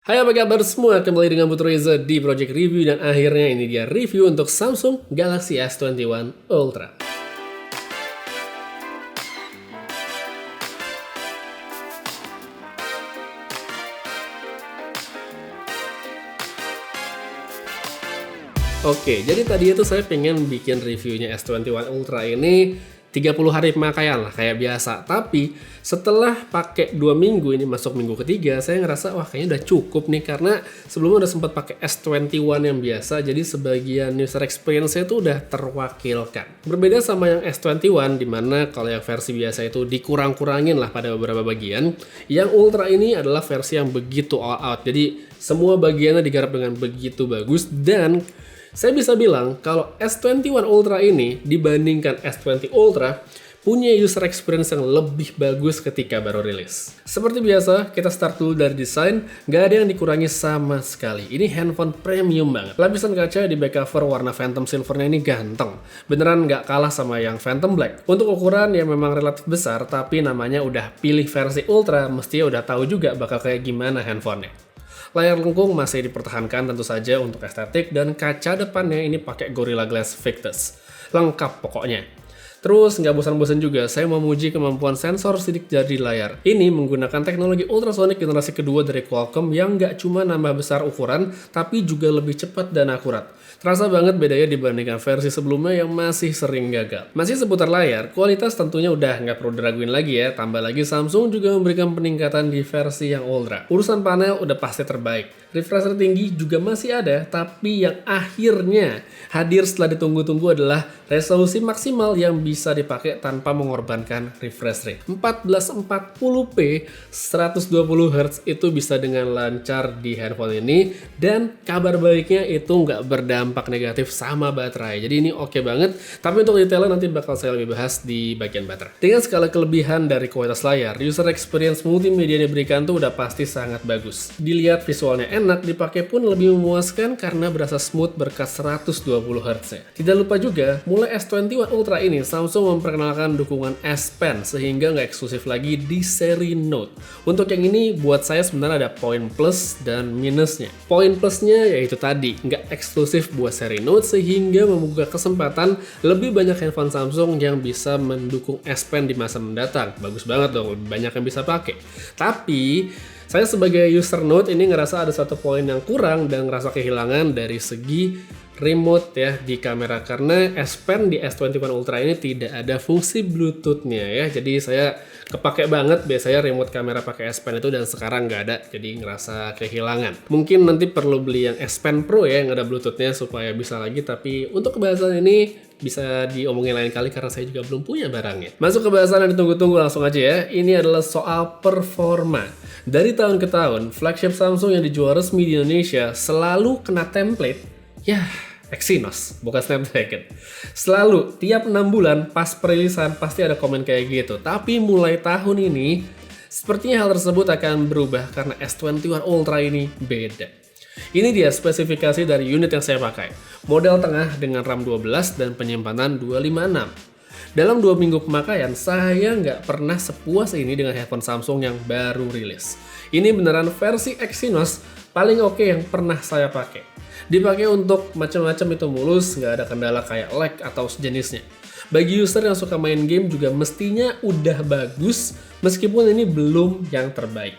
Hai, apa kabar semua? Kembali dengan Putu Reza di Project Review, dan akhirnya ini dia review untuk Samsung Galaxy S21 Ultra. Oke, jadi tadi itu saya pengen bikin reviewnya S21 Ultra ini 30 hari pemakaian lah kayak biasa. Tapi setelah pakai 2 minggu, ini masuk minggu ketiga, saya ngerasa wah kayaknya udah cukup nih, karena sebelumnya udah sempat pakai S21 yang biasa, jadi sebagian user experience-nya itu udah terwakilkan. Berbeda sama yang S21 dimana kalau yang versi biasa itu dikurang-kurangin lah pada beberapa bagian, yang Ultra ini adalah versi yang begitu all out. Jadi semua bagiannya digarap dengan begitu bagus, dan saya bisa bilang kalau S21 Ultra ini dibandingkan S20 Ultra punya user experience yang lebih bagus ketika baru rilis. Seperti biasa, kita start dulu dari desain, nggak ada yang dikurangi sama sekali. Ini handphone premium banget. Lapisan kaca di back cover warna Phantom Silvernya ini ganteng. Beneran nggak kalah sama yang Phantom Black. Untuk ukuran yang memang relatif besar, tapi namanya udah pilih versi Ultra, mestinya udah tahu juga bakal kayak gimana handphonenya. Layar lengkung masih dipertahankan tentu saja untuk estetik, dan kaca depannya ini pakai Gorilla Glass Victus. Lengkap pokoknya. Terus nggak bosan-bosan juga, saya memuji kemampuan sensor sidik jari layar. Ini menggunakan teknologi ultrasonic generasi kedua dari Qualcomm yang nggak cuma nambah besar ukuran, tapi juga lebih cepat dan akurat. Terasa banget bedanya dibandingkan versi sebelumnya yang masih sering gagal. Masih seputar layar, kualitas tentunya udah nggak perlu diraguin lagi ya. Tambah lagi Samsung juga memberikan peningkatan di versi yang Ultra. Urusan panel udah pasti terbaik. Refresh rate tinggi juga masih ada, tapi yang akhirnya hadir setelah ditunggu-tunggu adalah resolusi maksimal yang bisa dipakai tanpa mengorbankan refresh rate. 1440p 120 Hz itu bisa dengan lancar di handphone ini, dan kabar baiknya itu nggak berdampak negatif sama baterai. Jadi ini oke banget, tapi untuk detailnya nanti bakal saya lebih bahas di bagian baterai. Dengan skala kelebihan dari kualitas layar, user experience multimedia yang diberikan tuh udah pasti sangat bagus. Dilihat visualnya enak, dipakai pun lebih memuaskan karena berasa smooth berkat 120 Hz-nya. Tidak lupa juga, mulai S21 Ultra ini Samsung memperkenalkan dukungan S Pen sehingga nggak eksklusif lagi di seri Note. Untuk yang ini buat saya sebenarnya ada poin plus dan minusnya. Poin plusnya yaitu tadi, nggak eksklusif buat seri Note sehingga membuka kesempatan lebih banyak handphone Samsung yang bisa mendukung S Pen di masa mendatang. Bagus banget dong, lebih banyak yang bisa pakai. Tapi saya sebagai user Note ini ngerasa ada satu poin yang kurang dan ngerasa kehilangan dari segi remote ya di kamera, karena S Pen di S21 Ultra ini tidak ada fungsi Bluetooth-nya ya. Jadi saya kepake banget biasanya remote kamera pakai S Pen itu, dan sekarang nggak ada, jadi ngerasa kehilangan. Mungkin nanti perlu beli yang S Pen Pro ya yang ada Bluetooth-nya supaya bisa lagi, tapi untuk kebahasan ini bisa diomongin lain kali karena saya juga belum punya barangnya. Masuk ke bahasan yang ditunggu-tunggu langsung aja ya. Ini adalah soal performa. Dari tahun ke tahun, flagship Samsung yang dijual resmi di Indonesia selalu kena template, ya Exynos, bukan Snapdragon. Selalu, tiap 6 bulan pas perilisan pasti ada komen kayak gitu. Tapi mulai tahun ini, sepertinya hal tersebut akan berubah karena S21 Ultra ini beda. Ini dia spesifikasi dari unit yang saya pakai. Model tengah dengan RAM 12 dan penyimpanan 256. Dalam 2 minggu pemakaian, saya nggak pernah sepuas ini dengan handphone Samsung yang baru rilis. Ini beneran versi Exynos paling oke yang pernah saya pakai. Dipakai untuk macam-macam itu mulus, nggak ada kendala kayak lag atau sejenisnya. Bagi user yang suka main game juga mestinya udah bagus, meskipun ini belum yang terbaik.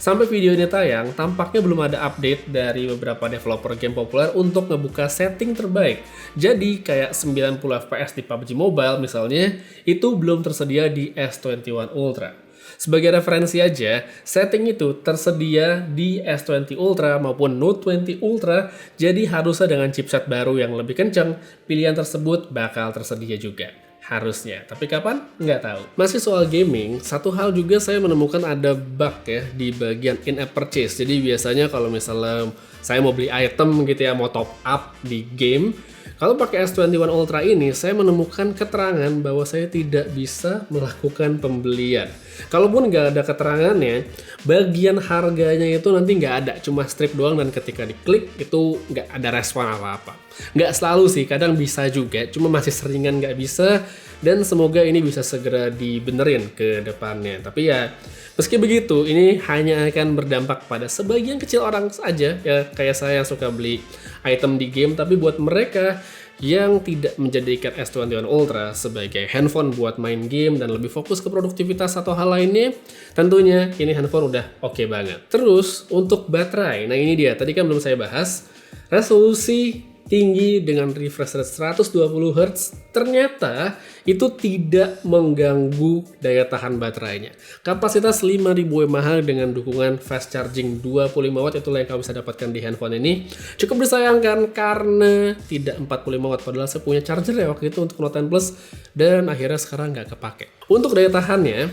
Sampai video ini tayang, tampaknya belum ada update dari beberapa developer game populer untuk ngebuka setting terbaik. Jadi kayak 90 fps di PUBG Mobile misalnya, itu belum tersedia di S21 Ultra. Sebagai referensi aja, setting itu tersedia di S20 Ultra maupun Note 20 Ultra, jadi harusnya dengan chipset baru yang lebih kencang, pilihan tersebut bakal tersedia juga. Harusnya, tapi kapan? Nggak tahu. Masih soal gaming, satu hal juga saya menemukan ada bug ya di bagian in-app purchase. Jadi biasanya kalau misalnya saya mau beli item gitu ya, mau top up di game, kalau pakai S21 Ultra ini, saya menemukan keterangan bahwa saya tidak bisa melakukan pembelian. Kalaupun nggak ada keterangannya, bagian harganya itu nanti nggak ada, cuma strip doang, dan ketika diklik itu nggak ada respon apa-apa. Nggak selalu sih, kadang bisa juga, cuma masih seringan nggak bisa, dan semoga ini bisa segera dibenerin ke depannya. Tapi ya, meski begitu, ini hanya akan berdampak pada sebagian kecil orang saja, ya kayak saya yang suka beli item di game, tapi buat mereka yang tidak menjadikan S21 Ultra sebagai handphone buat main game dan lebih fokus ke produktivitas atau hal lainnya, tentunya ini handphone udah oke banget. Terus untuk baterai, nah ini dia, tadi kan belum saya bahas, resolusi tinggi dengan refresh rate 120 Hz ternyata itu tidak mengganggu daya tahan baterainya. Kapasitas 5000 mAh dengan dukungan fast charging 25 watt, itulah yang kamu bisa dapatkan di handphone ini. Cukup disayangkan karena tidak 45 watt, padahal saya punya charger ya waktu itu untuk Note 10 Plus dan akhirnya sekarang nggak kepake. Untuk daya tahannya,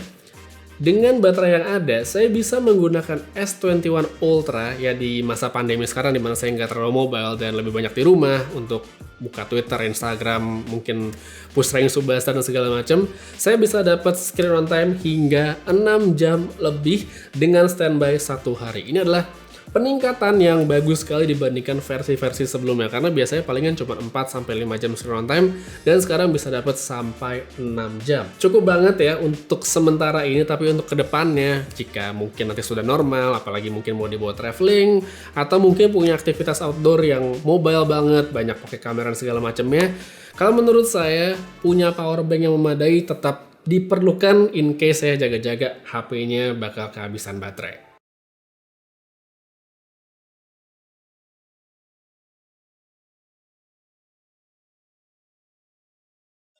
dengan baterai yang ada, saya bisa menggunakan S21 Ultra ya di masa pandemi sekarang, dimana saya nggak terlalu mobile dan lebih banyak di rumah untuk buka Twitter, Instagram, mungkin push rank Subasa dan segala macam. Saya bisa dapat screen on time hingga 6 jam lebih dengan standby 1 hari. Ini adalah peningkatan yang bagus sekali dibandingkan versi-versi sebelumnya, karena biasanya palingan cuma 4-5 jam screen on time dan sekarang bisa dapat sampai 6 jam. Cukup banget ya untuk sementara ini, tapi untuk kedepannya jika mungkin nanti sudah normal, apalagi mungkin mau dibawa traveling atau mungkin punya aktivitas outdoor yang mobile banget, banyak pakai kamera dan segala macamnya, kalau menurut saya punya power bank yang memadai tetap diperlukan in case saya jaga-jaga HP-nya bakal kehabisan baterai.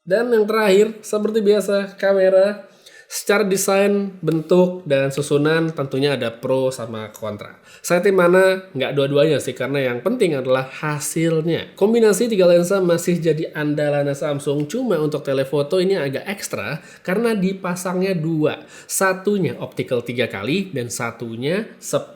Dan yang terakhir, seperti biasa, kamera. Secara desain, bentuk, dan susunan tentunya ada pro sama kontra. Saya tim mana? Nggak dua-duanya sih, karena yang penting adalah hasilnya. Kombinasi 3 lensa masih jadi andalan Samsung, cuma untuk telefoto ini agak ekstra karena dipasangnya 2. Satunya optical 3 kali dan satunya 10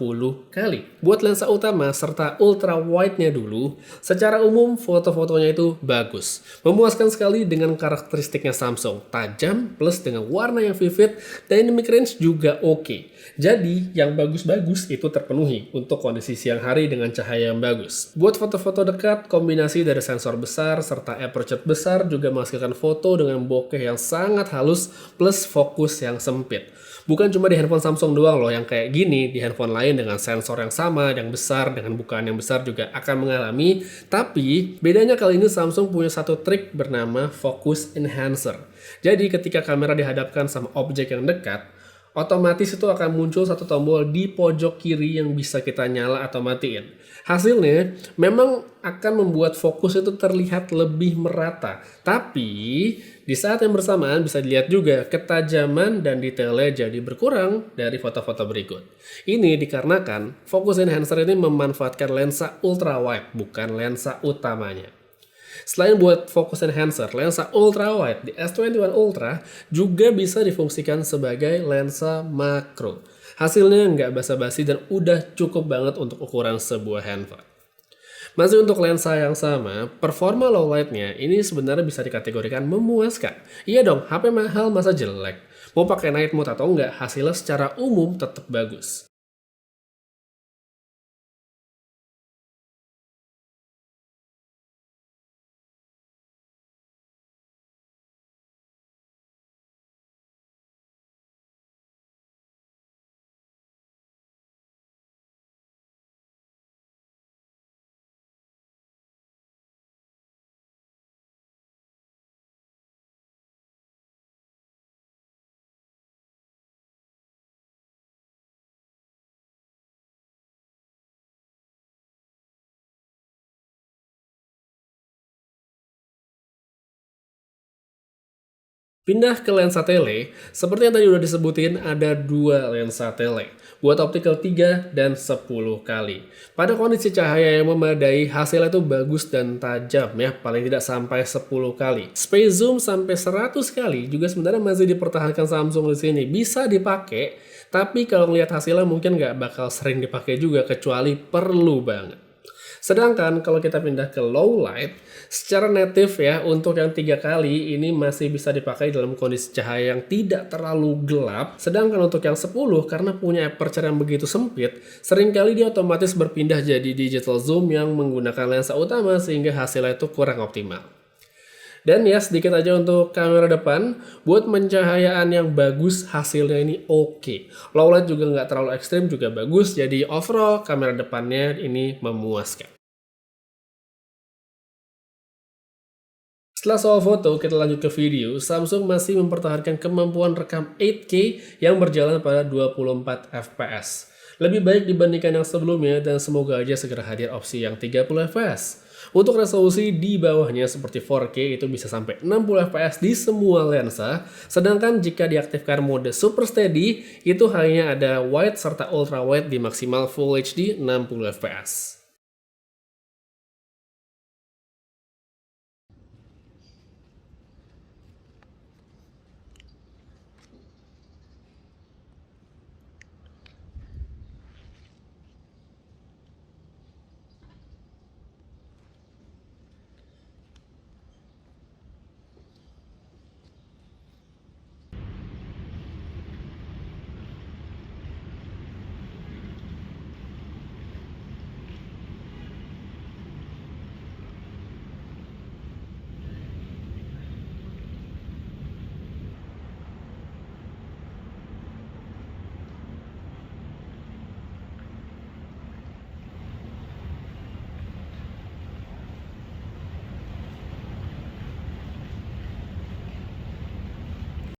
kali. Buat lensa utama serta ultra wide-nya dulu, secara umum foto-fotonya itu bagus. Memuaskan sekali dengan karakteristiknya Samsung, tajam plus dengan warna yang vivid, dynamic range juga oke. Jadi yang bagus-bagus itu terpenuhi untuk kondisi siang hari dengan cahaya yang bagus. Buat foto-foto dekat, kombinasi dari sensor besar serta aperture besar juga menghasilkan foto dengan bokeh yang sangat halus plus fokus yang sempit. Bukan cuma di handphone Samsung doang loh yang kayak gini, di handphone lain dengan sensor yang sama, yang besar, dengan bukaan yang besar juga akan mengalami. Tapi bedanya kali ini Samsung punya satu trik bernama Focus Enhancer. Jadi ketika kamera dihadapkan sama objek yang dekat, otomatis itu akan muncul satu tombol di pojok kiri yang bisa kita nyala atau matiin. Hasilnya memang akan membuat fokus itu terlihat lebih merata. Tapi di saat yang bersamaan bisa dilihat juga ketajaman dan detailnya jadi berkurang dari foto-foto berikut. Ini dikarenakan Focus Enhancer ini memanfaatkan lensa ultra wide, bukan lensa utamanya. Selain buat focus enhancer, lensa ultra wide di S21 Ultra juga bisa difungsikan sebagai lensa makro. Hasilnya nggak basa-basi dan udah cukup banget untuk ukuran sebuah handphone. Masih untuk lensa yang sama, performa low light-nya ini sebenarnya bisa dikategorikan memuaskan. Iya dong, HP mahal masa jelek? Mau pakai night mode atau enggak, hasilnya secara umum tetap bagus. Pindah ke lensa tele, seperti yang tadi udah disebutin, ada 2 lensa tele, buat optical 3 dan 10 kali. Pada kondisi cahaya yang memadai, hasilnya itu bagus dan tajam ya, paling tidak sampai 10 kali. Space zoom sampai 100 kali juga sebenarnya masih dipertahankan Samsung di sini, bisa dipakai, tapi kalau ngelihat hasilnya mungkin nggak bakal sering dipakai juga, kecuali perlu banget. Sedangkan kalau kita pindah ke low light, secara native ya, untuk yang 3 kali ini masih bisa dipakai dalam kondisi cahaya yang tidak terlalu gelap. Sedangkan untuk yang 10, karena punya aperture yang begitu sempit, seringkali dia otomatis berpindah jadi digital zoom yang menggunakan lensa utama sehingga hasilnya itu kurang optimal. Dan ya sedikit aja untuk kamera depan, buat pencahayaan yang bagus hasilnya ini oke. Low light juga nggak terlalu ekstrim juga bagus, jadi overall kamera depannya ini memuaskan. Setelah soal foto, kita lanjut ke video. Samsung masih mempertahankan kemampuan rekam 8K yang berjalan pada 24 fps. Lebih baik dibandingkan yang sebelumnya dan semoga aja segera hadir opsi yang 30 fps. Untuk resolusi di bawahnya seperti 4K itu bisa sampai 60 fps di semua lensa. Sedangkan jika diaktifkan mode Super Steady, itu hanya ada wide serta ultra wide di maksimal Full HD 60 fps.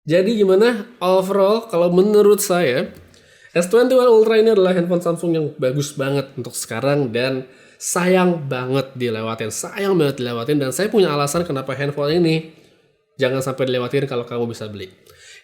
Jadi gimana overall kalau menurut saya S21 Ultra ini adalah handphone Samsung yang bagus banget untuk sekarang dan sayang banget dilewatin dan saya punya alasan kenapa handphone ini jangan sampai dilewatin kalau kamu bisa beli.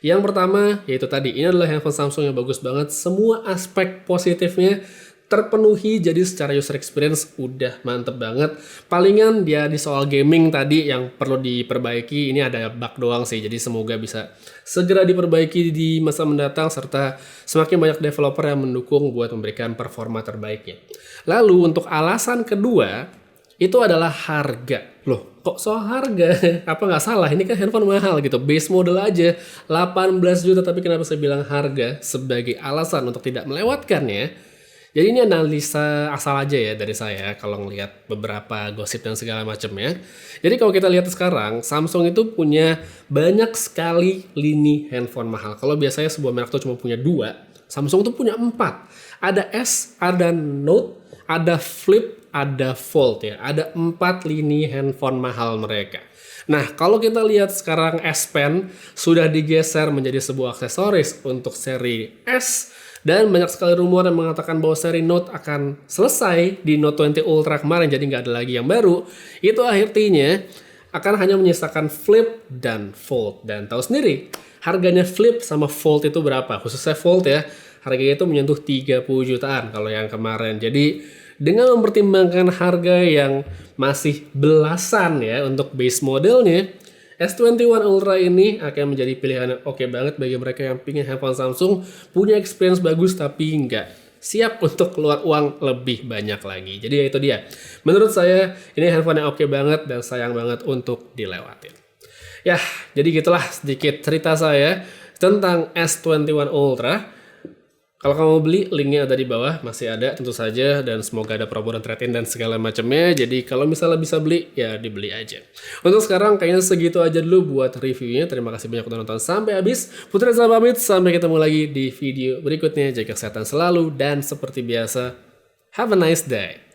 Yang pertama yaitu tadi ini adalah handphone Samsung yang bagus banget, semua aspek positifnya terpenuhi, jadi secara user experience udah mantep banget. Palingan dia di soal gaming tadi yang perlu diperbaiki, ini ada bug doang sih, jadi semoga bisa segera diperbaiki di masa mendatang serta semakin banyak developer yang mendukung buat memberikan performa terbaiknya. Lalu untuk alasan kedua itu adalah harga. Loh, kok soal harga? Apa nggak salah? Ini kan handphone mahal gitu. Base model aja 18 juta, tapi kenapa saya bilang harga sebagai alasan untuk tidak melewatkannya? Jadi ini analisa asal aja ya dari saya kalau ngelihat beberapa gosip dan segala macamnya. Jadi kalau kita lihat sekarang, Samsung itu punya banyak sekali lini handphone mahal. Kalau biasanya sebuah merek tuh cuma punya 2, Samsung tuh punya 4. Ada S, ada Note, ada Flip, ada Fold ya. Ada 4 lini handphone mahal mereka. Nah, kalau kita lihat sekarang S Pen sudah digeser menjadi sebuah aksesoris untuk seri S. Dan banyak sekali rumor yang mengatakan bahwa seri Note akan selesai di Note 20 Ultra kemarin, jadi nggak ada lagi yang baru. Itu akhirnya akan hanya menyisakan Flip dan Fold. Dan tahu sendiri, harganya Flip sama Fold itu berapa? Khususnya Fold ya, harganya itu menyentuh 30 jutaan kalau yang kemarin. Jadi dengan mempertimbangkan harga yang masih belasan ya untuk base modelnya, S21 Ultra ini akan menjadi pilihan yang oke banget bagi mereka yang pingin handphone Samsung punya experience bagus tapi nggak siap untuk keluar uang lebih banyak lagi. Jadi ya itu dia. Menurut saya ini handphone yang oke banget dan sayang banget untuk dilewatin. Ya, jadi gitulah sedikit cerita saya tentang S21 Ultra. Kalau kamu mau beli, linknya ada di bawah, masih ada tentu saja, dan semoga ada promo dan trade-in dan segala macamnya. Jadi kalau misalnya bisa beli, ya dibeli aja. Untuk sekarang kayaknya segitu aja dulu buat reviewnya. Terima kasih banyak udah nonton sampai habis. Putri Reza pamit, sampai ketemu lagi di video berikutnya. Jaga kesehatan selalu, dan seperti biasa, have a nice day.